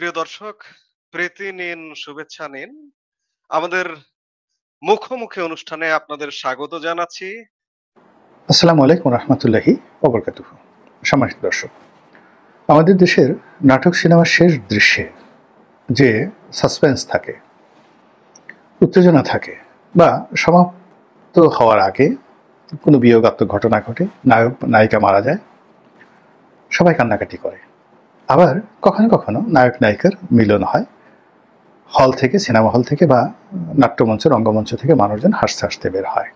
প্রিয় দর্শক, প্রীতি নিন, শুভেচ্ছা নিন। আমাদের মুখোমুখি অনুষ্ঠানে আপনাদের স্বাগত জানাচ্ছি। আসসালামু আলাইকুম রহমতুল্লাহি ওবরকাতুহু। সম্মানিত দর্শক, আমাদের দেশের নাটক সিনেমার শেষ দৃশ্যে যে সাসপেন্স থাকে, উত্তেজনা থাকে, বা সমাপ্ত হওয়ার আগে কোনো বিয়োগাত্মক ঘটনা ঘটে, নায়ক নায়িকা মারা যায়, সবাই কান্নাকাটি করে। আবার কখনো কখনো নায়ক নায়িকার মিলন হয়, হল থেকে, সিনেমা হল থেকে বা নাট্যমঞ্চ রঙ্গমঞ্চ থেকে মানুষজন হাসতে হাসতে বের হয়।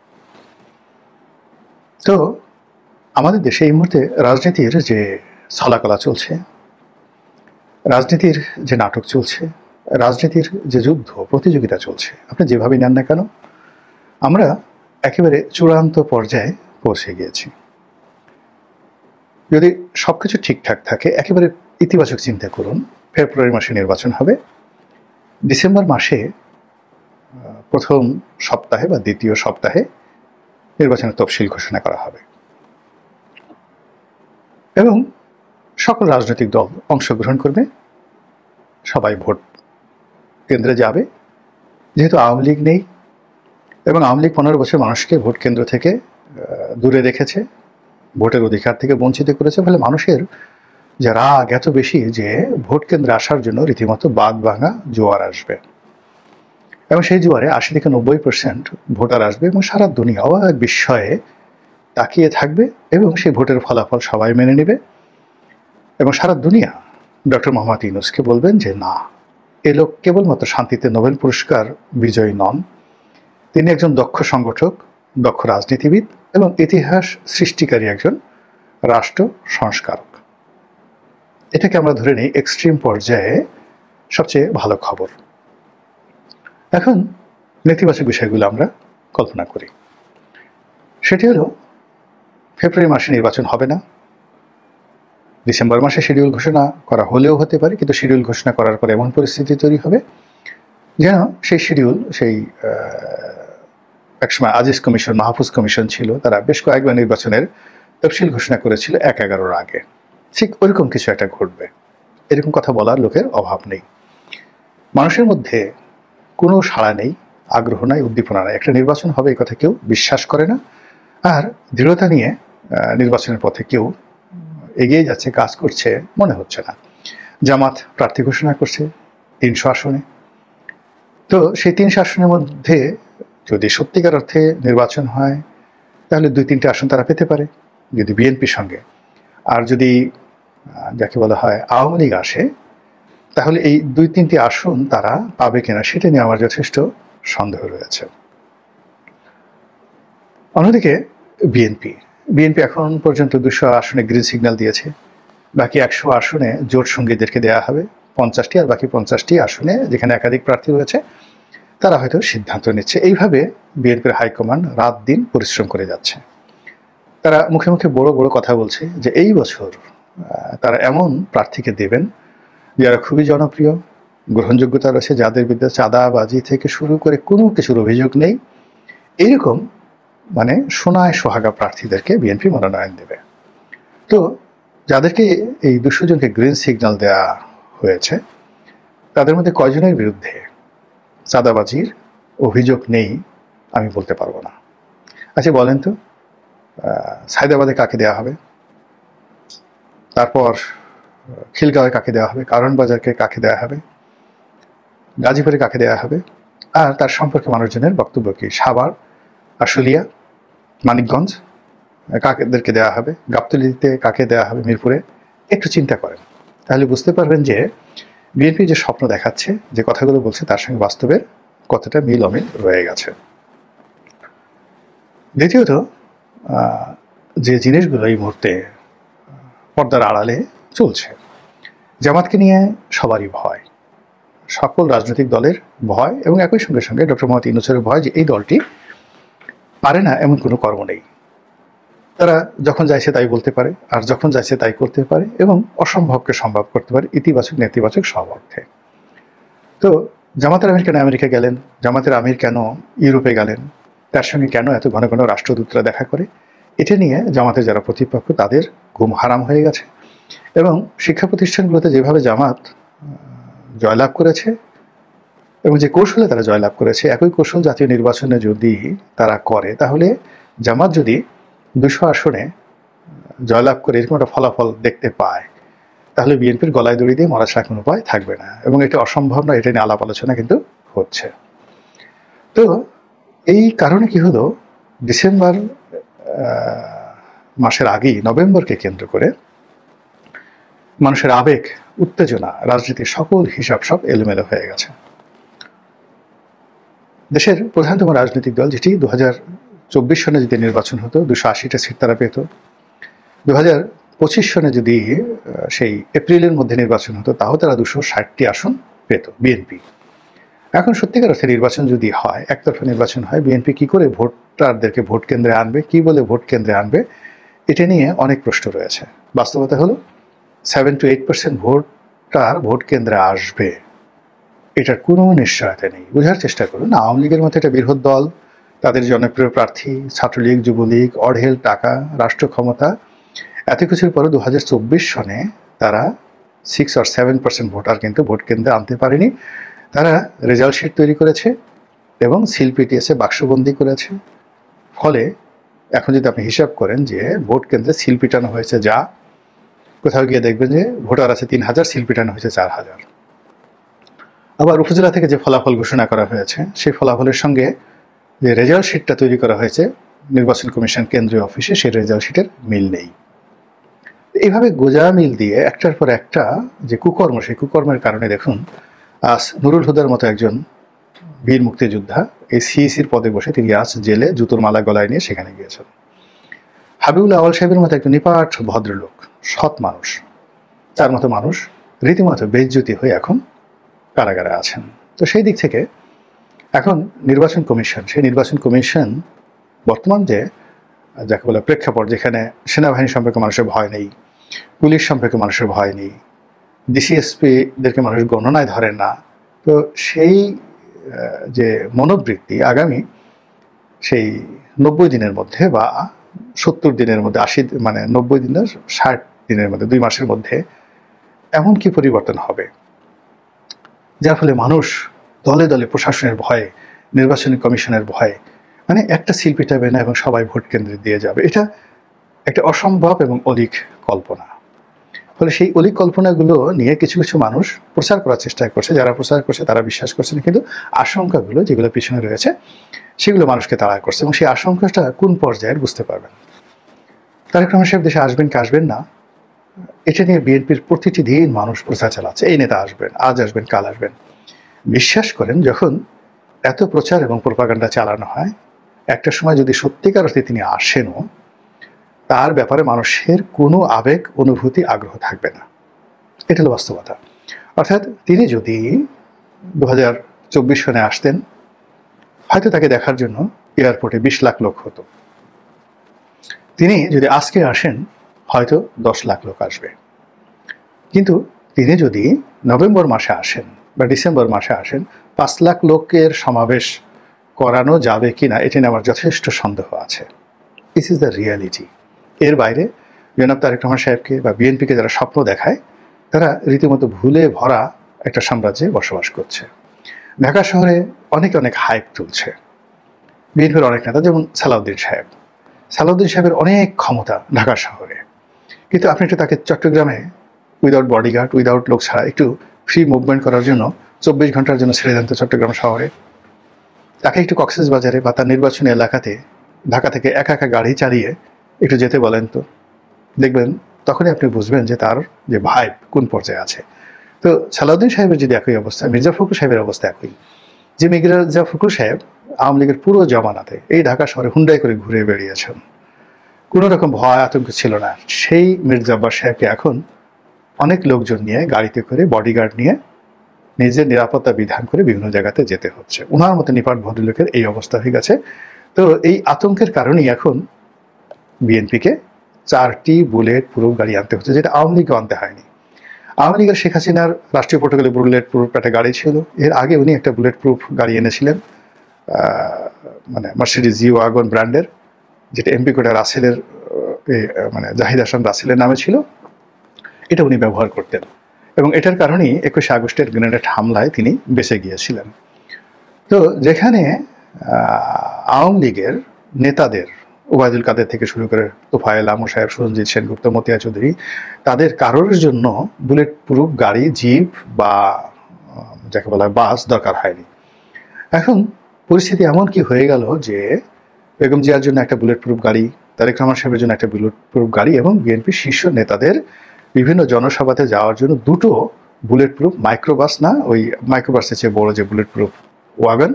তো আমাদের দেশে এই মুহূর্তে রাজনীতির যে ছলাকলা চলছে, রাজনীতির যে নাটক চলছে, রাজনীতির যে যুদ্ধ প্রতিযোগিতা চলছে, আপনি যেভাবেই নেন না কেন, আমরা একেবারে চূড়ান্ত পর্যায়ে পৌঁছে গিয়েছি। যদি সবকিছু ঠিকঠাক থাকে, একেবারে ইতিবাচক চিন্তা করুন, ফেব্রুয়ারি মাসে নির্বাচন হবে, ডিসেম্বর মাসে প্রথম সপ্তাহে বা দ্বিতীয় সপ্তাহে নির্বাচনের তফসিল ঘোষণা করা হবে এবং সকল রাজনৈতিক দল অংশগ্রহণ করবে, সবাই ভোট কেন্দ্রে যাবে। যেহেতু আওয়ামী লীগ নেই এবং আওয়ামী লীগ 15 বছর মানুষকে ভোট কেন্দ্র থেকে দূরে রেখেছে, ভোটের অধিকার থেকে বঞ্চিত করেছে, ফলে মানুষের যে রাগ এত বেশি যে ভোট কেন্দ্রে আসার জন্য রীতিমতো বাঁধ ভাঙা জোয়ার আসবে এবং সেই জোয়ারে 80 থেকে 90% ভোটার আসবে এবং সারা দুনিয়া অবাক বিস্ময়ে তাকিয়ে থাকবে এবং সেই ভোটের ফলাফল সবাই মেনে নেবে এবং সারা দুনিয়া ডক্টর মোহাম্মদ ইউনূসকে বলবেন যে না, এ লোক কেবলমাত্র শান্তিতে নোবেল পুরস্কার বিজয়ী নন, তিনি একজন দক্ষ সংগঠক, দক্ষ রাজনীতিবিদ এবং ইতিহাস সৃষ্টিকারী একজন রাষ্ট্র সংস্কারক। এটাকে আমরা ধরে নিই এক্সট্রিম পর্যায়ে সবচেয়ে ভালো খবর। এখন নেতিবাচক বিষয়গুলো আমরা কল্পনা করি। সেটি হলো, ফেব্রুয়ারি মাসে নির্বাচন হবে না, ডিসেম্বর মাসে শিডিউল ঘোষণা করা হলেও হতে পারে, কিন্তু শিডিউল ঘোষণা করার পর এমন পরিস্থিতি তৈরি হবে যেন সেই শিডিউল, সেই একসময় আজিজ কমিশন, মাহফুজ কমিশন ছিল, তারা বেশ কয়েকবার নির্বাচনের তফসিল ঘোষণা করেছিল 11-র আগে, ঠিক ওইরকম কিছু একটা ঘটবে। এরকম কথা বলার লোকের অভাব নেই, মানুষের মধ্যে কোনো সাড়া নেই, আগ্রহ নাই, উদ্দীপনা নাই। একটা নির্বাচন হবে এই কথা কেউ বিশ্বাস করে না, আর দৃঢ়তা নিয়ে নির্বাচনের পথে কেউ এগিয়ে যাচ্ছে, কাজ করছে মনে হচ্ছে না। জামাত প্রার্থী ঘোষণা করছে 300 আসনে। তো সেই 300 আসনের মধ্যে যদি সত্যিকার অর্থে নির্বাচন হয়, তাহলে 2-3টে আসন তারা পেতে পারে যদি বিএনপির সঙ্গে। আর যদি যাকে বলা হয় আওয়ামী লীগ আসে, তাহলে এই 2-3টি আসন তারা পাবে কিনা সেটা নিয়ে আমার যথেষ্ট সন্দেহ রয়েছে। অন্যদিকে বিএনপি এখন পর্যন্ত 200 আসনে গ্রিন সিগন্যাল দিয়েছে, বাকি 100 আসনে জোট সঙ্গীদেরকে দেওয়া হবে 50টি, আর বাকি 50টি আসনে যেখানে একাধিক প্রার্থী রয়েছে তারা হয়তো সিদ্ধান্ত নিচ্ছে। এইভাবে বিএনপির হাইকমান্ড রাত দিন পরিশ্রম করে যাচ্ছে। তারা মুখে মুখে বড় বড় কথা বলছে যে এই বছর তারা এমন প্রার্থীকে দেবেন যারা খুবই জনপ্রিয়, গ্রহণযোগ্যতা রয়েছে, যাদের বিরুদ্ধে চাঁদাবাজি থেকে শুরু করে কোনো কিছুর অভিযোগ নেই, এইরকম মানে সোনায় সোহাগা প্রার্থীদেরকে বিএনপি মনোনয়ন দেবে। তো যাদেরকে এই 200 জনকে গ্রিন সিগন্যাল দেওয়া হয়েছে, তাদের মধ্যে কয়জনের বিরুদ্ধে চাঁদাবাজির অভিযোগ নেই আমি বলতে পারবো না। আচ্ছা বলেন তো, সায়দাবাদে কাকে দেওয়া হবে, তারপর খিলগাঁওয়ে কাকে দেওয়া হবে, কারণ বাজারকে কাকে দেওয়া হবে, গাজীপুরে কাকে দেওয়া হবে, আর তার সম্পর্কে মানুষজনের বক্তব্য কি, সাভার, আশুলিয়া, মানিকগঞ্জ কাকেদেরকে দেওয়া হবে, গাবতলীতে কাকে দেওয়া হবে, মিরপুরে। একটু চিন্তা করেন, তাহলে বুঝতে পারবেন যে বিএনপি যে স্বপ্ন দেখাচ্ছে, যে কথাগুলো বলছে, তার সঙ্গে বাস্তবের কতটা মিল অমিল রয়ে গেছে। দ্বিতীয়ত, যে জিনিসগুলো এই মুহূর্তে পর্দার আড়ালে চলছে, জামাতকে নিয়ে সবারই ভয়, সকল রাজনৈতিক দলের ভয়, এবং একই সঙ্গে সঙ্গে ডক্টর মোহাম্মদ ইউনূসের ভয় যে এই দলটি পারে না এমন কোনো কর্ম নেই। তারা যখন চাইছে তাই বলতে পারে, আর যখন চাইছে তাই করতে পারে, এবং অসম্ভবকে সম্ভব করতে পারে, ইতিবাচক নেতিবাচক সব অর্থে। তো জামাতের আমির কেন আমেরিকা গেলেন, জামাতের আমির কেন ইউরোপে গেলেন, তার সঙ্গে কেন এত ঘন ঘন রাষ্ট্রদূতরা দেখা করে, এটা নিয়ে জামাতের যারা প্রতিপক্ষ তাদের ঘুম হারাম হয়ে গেছে। এবং শিক্ষা প্রতিষ্ঠানগুলোতে যেভাবে জামাত জয়লাভ করেছে, এবং যে কৌশলে তারা জয়লাভ করেছে একই কৌশল জাতীয় নির্বাচনে যদি তারা করে, তাহলে জামাত যদি 200 আসনে জয়লাভ করে এরকম একটা ফলাফল দেখতে পায়, তাহলে বিএনপির গলায় দড়ি দিয়ে মরা ছাড়া কোনো উপায় থাকবে না, এবং এটা অসম্ভব না, এটা নিয়ে আলাপ আলোচনা কিন্তু হচ্ছে। তো এই কারণে কি হলো, ডিসেম্বর মাসের আগেই নভেম্বরকে কেন্দ্র করে মানুষের আবেগ, উত্তেজনা, রাজনীতির সকল হিসাব সব এলোমেলো হয়ে গেছে। দেশের প্রধানতম রাজনৈতিক দল, যেটি 2024 সনে যদি নির্বাচন হতো 280টা সিট তারা পেত, 2025 সনে যদি সেই এপ্রিলের মধ্যে নির্বাচন হতো তাও তারা 260টি আসন পেত বিএনপি। এখন সত্যিকার অর্থে নির্বাচন যদি হয়, একতরফা নির্বাচন হয়, বিএনপি কি করে ভোটারদেরকে ভোট কেন্দ্রে আনবে, কি বলে ভোট কেন্দ্রে আনবে, এটা নিয়ে অনেক প্রশ্ন রয়েছে। বাস্তবতা হলো 7 to 8% ভোটার ভোট কেন্দ্রে আসবে, এটার কোনো নিশ্চয়তা নেই। বোঝার চেষ্টা করুন, আওয়ামী লীগের মতো একটা বৃহৎ দল, তাদের জনপ্রিয় প্রার্থী, ছাত্রলীগ, যুবলীগ, অঢেল টাকা, রাষ্ট্র ক্ষমতা, এত কিছুর পরে 2024 সনে তারা 6 or 7% ভোটার কিন্তু ভোট কেন্দ্রে আনতে পারেনি। তারা রেজাল্ট শিট তৈরি করেছে এবং সিল পিটিএসে বাক্সবন্দি করেছে। ফলে এখন যদি আপনি হিসাব করেন যে ভোট কেন্দ্রে সিল পিটানো হয়েছে, যা কোথাও গিয়ে দেখবেন যে ভোটার আছে 3000, সিল পিটানো হয়েছে 4000। আবার উপজেলা থেকে যে ফলাফল ঘোষণা করা হয়েছে, সেই ফলাফলের সঙ্গে যে রেজাল্ট শিটটা তৈরি করা হয়েছে নির্বাচন কমিশন কেন্দ্রীয় অফিসে, সেই রেজাল্ট শিটের মিল নেই। এইভাবে গোজা মিল দিয়ে একটার পর একটা যে কুকর্ম, সেই কুকর্মের কারণে দেখুন আজ নুরুল হুদার মতো একজন বীর মুক্তিযোদ্ধা এই সিইসির পদে বসে তিনি আজ জেলে জুতোর মালা গলায় নিয়ে সেখানে গিয়েছেন। হাবিবুল আওয়াল সাহেবের মতো একজন নিপাট ভদ্রলোক, সৎ মানুষ, তার মতো মানুষ রীতিমতো বেইজ্জতি হয়ে এখন কারাগারে আছেন। তো সেই দিক থেকে এখন নির্বাচন কমিশন, সেই নির্বাচন কমিশন বর্তমান যে যাকে বলে প্রেক্ষাপট, যেখানে সেনাবাহিনী সম্পর্কে মানুষের ভয় নেই, পুলিশ সম্পর্কে মানুষের ভয় নেই, ডিসিএসপিদেরকে মানুষ গণনায় ধরেন না, তো সেই যে মনোবৃত্তি আগামী সেই 90 দিনের মধ্যে বা 70 দিনের মধ্যে 90 দিনের 60 দিনের মধ্যে 2 মাসের মধ্যে এমন কি পরিবর্তন হবে, যার ফলে মানুষ দলে দলে প্রশাসনের ভয়ে, নির্বাচনী কমিশনের ভয়ে একটা সিল পিটাবে না এবং সবাই ভোট কেন্দ্রে দিয়ে যাবে। এটা একটা অসম্ভব এবং অলিক কল্পনা। ফলে সেই অলিক কল্পনাগুলো নিয়ে কিছু কিছু মানুষ প্রচার করার চেষ্টা করছে, যারা প্রচার করছে তারা বিশ্বাস করছে না, কিন্তু আশঙ্কাগুলো যেগুলো পিছনে রয়েছে সেগুলো মানুষকে তাড়া করছে, এবং সেই আশঙ্কাটা কোন পর্যায়ের বুঝতে পারবেন। তারেক রহমান সাহেব দেশে আসবেন কি আসবেন না, এটা নিয়ে বিএনপির প্রতিটি দিন মানুষ প্রচার চালাচ্ছে, এই নেতা আসবেন, আজ আসবেন, কাল আসবেন। বিশ্বাস করেন, যখন এত প্রচার এবং প্রোপাগান্ডা চালানো হয়, একটা সময় যদি সত্যিকার অর্থে তিনি আসেনও, তার ব্যাপারে মানুষের কোনো আবেগ, অনুভূতি, আগ্রহ থাকবে না। এটা হলো বাস্তবতা। অর্থাৎ তিনি যদি 2024 সনে আসতেন, হয়তো তাকে দেখার জন্য এয়ারপোর্টে 20 লাখ লোক হতো। তিনি যদি আজকে আসেন, হয়তো 10 লাখ লোক আসবে। কিন্তু তিনি যদি নভেম্বর মাসে আসেন বা ডিসেম্বর মাসে আসেন, 5 লাখ লোকের সমাবেশ করানো যাবে কিনা এটা নিয়ে আমার যথেষ্ট সন্দেহ আছে। This is the reality. এর বাইরে জনাব তারেক রহমান সাহেবকে বা বিএনপিকে যারা স্বপ্ন দেখায়, তারা রীতিমতো ভুলে ভরা একটা সাম্রাজ্যে বসবাস করছে। ঢাকা শহরে অনেকে অনেক হাইপ তুলছে, বিএনপির অনেক নেতা, যেমন সালাউদ্দিন সাহেবের অনেক ক্ষমতা ঢাকা শহরে, কিন্তু আপনি একটু তাকে চট্টগ্রামে উইদাউট বডিগার্ড, উইদাউট লোক ছাড়া একটু ফ্রি মুভমেন্ট করার জন্য 24 ঘন্টার জন্য ছেড়ে দেন তো চট্টগ্রাম শহরে। তাকে একটু কক্সবাজারে বা তার নির্বাচনী এলাকাতে ঢাকা থেকে একা একা গাড়ি চালিয়ে একটু যেতে বলেন তো, দেখবেন তখনই আপনি বুঝবেন যে তার যে ভাইব কোন পর্যায়ে আছে। তো সালাউদ্দিন সাহেবের যদি একই অবস্থা, মির্জা ফখরুল সাহেবের অবস্থা একই। যে মির্জা ফখরুল সাহেব আওয়ামী লীগের পুরো জমানাতে এই ঢাকা শহরে হুন্ডাই করে ঘুরে বেরিয়েছেন, কোনো রকম ভয় আতঙ্ক ছিল না, সেই মির্জা আব্বাস সাহেবকে এখন অনেক লোকজন নিয়ে গাড়িতে করে, বডিগার্ড নিয়ে, নিজের নিরাপত্তা বিধান করে বিভিন্ন জায়গাতে যেতে হচ্ছে। ওনার মতো নিপাট ভদ্রলোকের এই অবস্থা হয়ে গেছে। তো এই আতঙ্কের কারণেই এখন বিএনপিকে 4টি বুলেট প্রুফ গাড়ি আনতে হচ্ছে, যেটা আওয়ামী লীগকে আনতে হয়নি। আওয়ামী লীগের শেখ হাসিনার রাষ্ট্রীয় প্রোটোকলে বুলেট প্রুফ একটা গাড়ি ছিল, এর আগে উনি একটা বুলেট প্রুফ গাড়ি এনেছিলেন, মার্সিডিজ জি ওয়াগন ব্র্যান্ডের, যেটা এমপি কোটা রাসেলের জাহিদ হাসান রাসেলের নামে ছিল। এটা উনি ব্যবহার করতেন। এবং এটার কারণেই 21শে আগস্টের গ্রেনেড হামলায় তিনি বেঁচে গিয়েছিলেন। তো যেখানে আওয়ামী লীগের নেতাদের ওবায়দুল কাদের থেকে শুরু করে তোফায়েল আমর সাহেব, সুরঞ্জিত সেনগুপ্ত, মতিয়া চৌধুরী, তাদের কারোর জন্য বুলেট প্রুফ গাড়ি, জিপ বা যাকে বলা হয় বাস দরকার হয়নি। এখন পরিস্থিতি এমন কি হয়ে গেল যে বেগম জিয়ার জন্য একটা বুলেট প্রুফ গাড়ি, তারেক রহমান সাহেবের জন্য একটা বুলেট প্রুফ গাড়ি এবং বিএনপির শীর্ষ নেতাদের বিভিন্ন জনসভাতে যাওয়ার জন্য দুটো বুলেট প্রুফ মাইক্রোবাস, না ওই মাইক্রোবাসের চেয়ে বড় যে বুলেট প্রুফ ওয়াগন,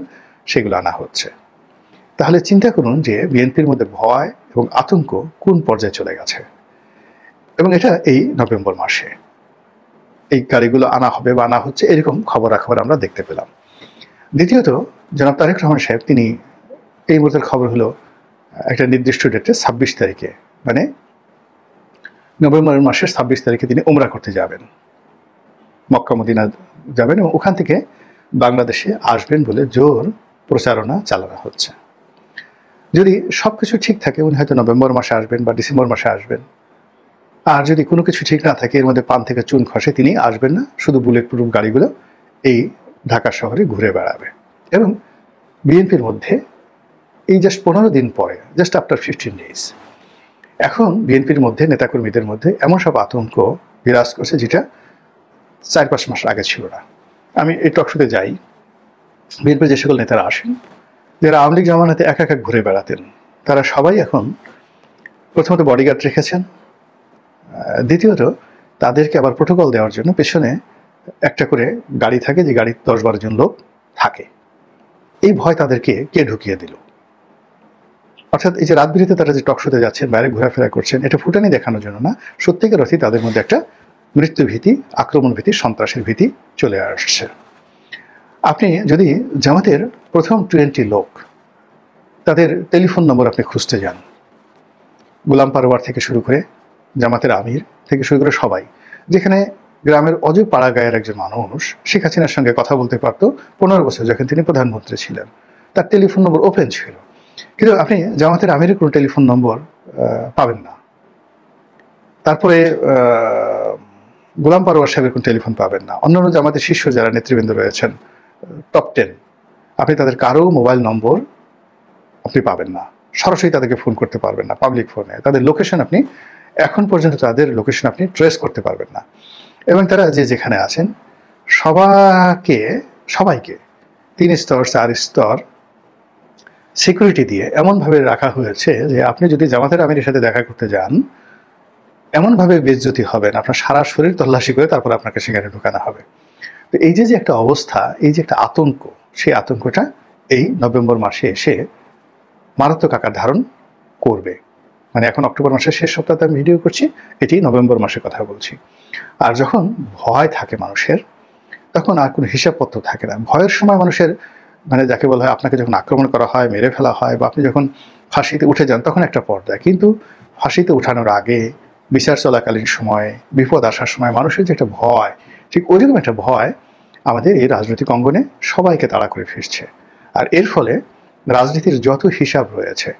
সেগুলো আনা হচ্ছে। তাহলে চিন্তা করুন যে বিএনপির মধ্যে ভয় এবং আতঙ্ক কোন পর্যায়ে চলে গেছে। এবং এটা এই নভেম্বর মাসে এই গাড়িগুলো আনা হবে বা আনা হচ্ছে, এরকম খবরাখবর আমরা দেখতে পেলাম। দ্বিতীয়ত, জনাব তারেক রহমান সাহেব তিনি এই মুহূর্তের খবর হলো একটা নির্দিষ্ট ডেটে 26 তারিখে, মানে নভেম্বর মাসের 26 তারিখে তিনি উমরা করতে যাবেন, মক্কা মদিনা যাবেন এবং ওখান থেকে বাংলাদেশে আসবেন বলে জোর প্রচারণা চালানো হচ্ছে। যদি সবকিছু ঠিক থাকে উনি হয়তো নভেম্বর মাসে আসবেন বা ডিসেম্বর মাসে আসবেন। আর যদি কোনো কিছু ঠিক না থাকে, এর মধ্যে পান থেকে চুন খসে, তিনি আসবেন না, শুধু বুলেট প্রুফ গাড়িগুলো এই ঢাকা শহরে ঘুরে বেড়াবে। এবং বিএনপির মধ্যে এই জাস্ট 15 দিন পরে, জাস্ট আফটার 15 ডেজ, এখন বিএনপির মধ্যে নেতাকর্মীদের মধ্যে এমন সব আতঙ্ক বিরাজ করছে যেটা 4-5 মাস আগে ছিল না। আমি এই টকশোতে যাই, বিএনপির যে সকল নেতারা আসেন, যারা আওয়ামী লীগ জামানাতে একা একা ঘুরে বেড়াতেন, তারা সবাই এখন প্রথমত বডিগার্ড রেখেছেন, দ্বিতীয়ত তাদেরকে আবার প্রোটোকল দেওয়ার জন্য পেছনে একটা করে গাড়ি থাকে, যে গাড়ি 10-12 জন লোক থাকে। এই ভয় তাদেরকে কে ঢুকিয়ে দিল? অর্থাৎ এই যে রাত বিরেতে তারা যে টকশোতে যাচ্ছেন, বাইরে ঘোরাফেরা করছেন, এটা ফুটানি দেখানোর জন্য না, সত্যিকার অর্থে তাদের মধ্যে একটা মৃত্যু ভীতি, আক্রমণ ভীতি, সন্ত্রাসের ভীতি চলে আসছে। আপনি যদি জামাতের প্রথম 20 লোক, তাদের টেলিফোন নম্বর আপনি খুঁজতে যান, গোলাম পারোয়ার থেকে শুরু করে জামাতের আমির থেকে শুরু করে সবাই, যেখানে গ্রামের অজয় পাড়া গায়ের একজন মানুষ শেখ হাসিনার সঙ্গে কথা বলতে পারতো 15 বছর যখন তিনি প্রধানমন্ত্রী ছিলেন, তার টেলিফোন নম্বর ওপেন ছিল। কিন্তু আপনি জামাতের আমিরের কোনো টেলিফোন নম্বর পাবেন না। তারপরে গোলাম পারোয়ার সাহেবের কোনো টেলিফোন পাবেন না। অন্যান্য জামাতের শীর্ষ যারা নেতৃবৃন্দ রয়েছেন, টপ 10, আপনি তাদের কারো মোবাইল নম্বর আপনি পাবেন না, সরাসরি তাদেরকে ফোন করতে পারবেন না পাবলিক ফোনে। তাদের লোকেশন আপনি এখন পর্যন্ত তাদের লোকেশন আপনি ট্রেস করতে পারবেন না। এবং তারা যে যেখানে আছেন সবাইকে 3 স্তর 4 স্তর সিকিউরিটি দিয়ে এমনভাবে রাখা হয়েছে যে আপনি যদি জামাতের আমিরের সাথে দেখা করতে যান, এমনভাবে বেজ্জতি হবেন, আপনার সারা শরীর তল্লাশি করে তারপর আপনাকে সেখানে ঢোকানো হবে। তো এই যে একটা অবস্থা, এই যে একটা আতঙ্ক, সেই আতঙ্কটা এই নভেম্বর মাসে এসে মারাত্মক আকার ধারণ করবে। মানে এখন অক্টোবর মাসের শেষ সপ্তাহে আমি ভিডিও করছি, এটি নভেম্বর মাসে কথা বলছি। আর যখন ভয় থাকে মানুষের, তখন আর কোনো হিসাবপত্র থাকে না। ভয়ের সময় মানুষের, মানে যাকে বলা হয়, আপনাকে যখন আক্রমণ করা হয়, মেরে ফেলা হয়, বা আপনি যখন ফাঁসিতে উঠে যান, তখন একটা পর্যায়ে, কিন্তু ফাঁসিতে উঠানোর আগে, বিচার চলাকালীন সময়ে, বিপদ আসার সময় মানুষের যে একটা ভয়, ঠিক ওইরকম একটা ভয় আমাদের এই রাজনৈতিক অঙ্গনে সবাইকে তাড়া করে ফিরছে। আর এর ফলে রাজনীতির যত হিসাব রয়েছে,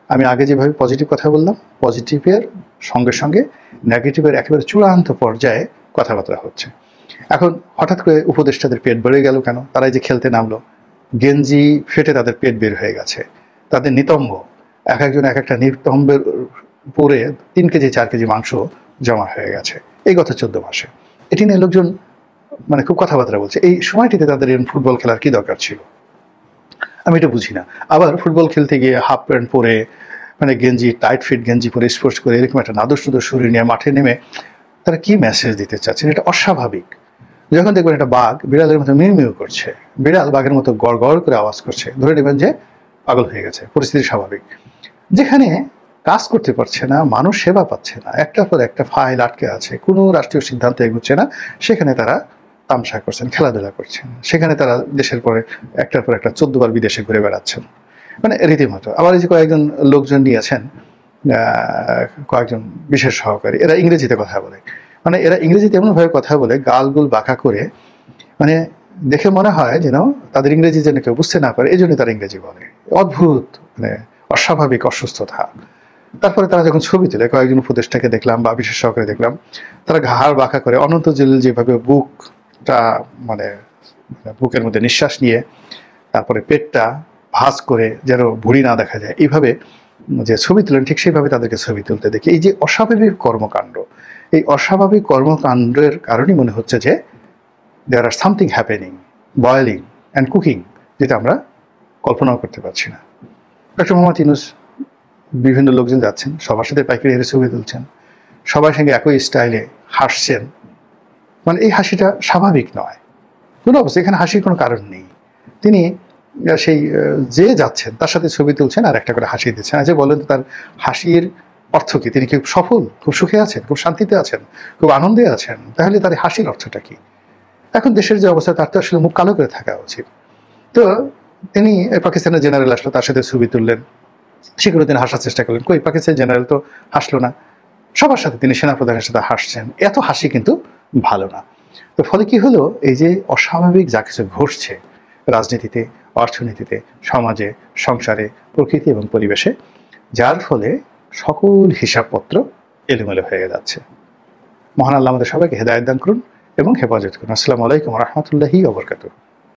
আমি আগে যেভাবে পজিটিভ কথা বললাম, পজিটিভের সঙ্গে সঙ্গে নেগেটিভের একেবারে চূড়ান্ত পর্যায়ে কথাবার্তা হচ্ছে। এখন হঠাৎ করে উপদেষ্টাদের পেট বেড়ে গেল কেন? তারা যে খেলতে নামলো, গেঞ্জি ফেটে তাদের পেট বের হয়ে গেছে, তাদের নিতম্ব, এক একজন এক একটা নিতম্বের পরে 3 কেজি 4 কেজি মাংস জমা হয়ে গেছে এই গত 14 মাসে। এটি নিয়ে লোকজন মানে খুব কথাবার্তা বলছে। এই সময়টিতে তাদের ফুটবল খেলার কি দরকার ছিল? আমি এটা বুঝি না। আবার ফুটবল খেলতে গিয়ে হাফ প্যান্ট পরে, মানে গেঞ্জি, টাইট ফিট গেঞ্জি পরে, স্পোর্টস করে, এরকম একটা নাদুস নুদুস শরীর নিয়ে মাঠে নেমে তারা কি মেসেজ দিতে চাচ্ছেন? এটা অস্বাভাবিক। যখন দেখবেন একটা বাঘ বিড়ালের মতো মিউ মিউ করছে, বিড়াল বাঘের মতো গড় গড় করে আওয়াজ করছে, ধরে নেবেন যে পাগল হয়ে গেছে, পরিস্থিতি স্বাভাবিক। যেখানে কাজ করতে পারছে না, মানুষ সেবা পাচ্ছে না, একটার পর একটা ফাইল আটকে আছে, কোনো রাষ্ট্রীয় সিদ্ধান্ত এগোচ্ছে না, সেখানে তারা তামসা করছেন, খেলাধুলা করছেন। সেখানে তারা দেশের পরে একটার পর একটা 14 বার বিদেশে ঘুরে বেড়াচ্ছেন, মানে রীতিমতো। আবার এই যে কয়েকজন লোকজন নিয়েছেন, কয়েকজন বিশেষ সহকারী, এরা ইংরেজিতে কথা বলে, মানে এরা ইংরেজিতে এমনভাবে কথা বলে, গালগুল বাঁকা করে, মানে দেখে মনে হয় যেন তাদের ইংরেজি যেন কেউ বুঝতে না পারে, এই জন্য তারা ইংরেজি বলে। অদ্ভুত, মানে অস্বাভাবিক অসুস্থতা। তারপরে তারা যখন ছবি তুলে, কয়েকজন উপদেষ্টাকে দেখলাম বা বিশেষ সহকারে দেখলাম, তারা ঘাড় বাঁকা করে অনন্ত জলিল যেভাবে বুকটা মানে বুকের মধ্যে নিঃশ্বাস নিয়ে তারপরে পেটটা ভাঁজ করে যেন ভুঁড়ি না দেখা যায় এইভাবে যে ছবি তুলেন, ঠিক সেইভাবে তাদেরকে ছবি তুলতে দেখি। এই যে অস্বাভাবিক কর্মকাণ্ড, এই অস্বাভাবিক কর্মকাণ্ডের কারণেই মনে হচ্ছে যে there are something happening, boiling and cooking, যেটা আমরা কল্পনাও করতে পারছি না। ডক্টর মোহাম্মদ ইউনূস বিভিন্ন লোকজন যাচ্ছেন, সবার সাথে পাইকারি হারে ছবি তুলছেন, সবার সঙ্গে একই স্টাইলে হাসছেন, মানে এই হাসিটা স্বাভাবিক নয় কোনো অবস্থা, এখানে হাসির কোনো কারণ নেই। তিনি সেই যে যাচ্ছেন তার সাথে ছবি তুলছেন আর একটা করে হাসি দিচ্ছেন। আচ্ছা বলেন তো, তার হাসির অর্থ কি? তিনি কি সফল, খুব সুখে আছেন, খুব শান্তিতে আছেন, খুব আনন্দে আছেন? তাহলে তার হাসির অর্থটা কি? এখন দেশের যে অবস্থা, তার তো আসলে মুখ কালো করে থাকা উচিত। তো তিনি পাকিস্তানের জেনারেল আসলো, তার সাথে ছবি তুললেন, সেগুলো তিনি হাসার চেষ্টা করলেন। কই, পাকিস্তানের জেনারেল তো হাসলো না। সবার সাথে তিনি সেনাপ্রধানের সাথে হাসছেন, এত হাসি কিন্তু ভালো না। তো ফলে কি হলো, এই যে অস্বাভাবিক যা কিছু ঘটছে রাজনীতিতে, অর্থনীতিতে, সমাজে, সংসারে, প্রকৃতি এবং পরিবেশে, যার ফলে সকল হিসাবপত্র এলোমেলো হয়ে যাচ্ছে। মহান আল্লাহ আমাদের সবাইকে হেদায়েত দান করুন এবং হেফাজত করুন। আসসালামু আলাইকুম ওয়া রাহমাতুল্লাহি ওয়া বারাকাতুহু।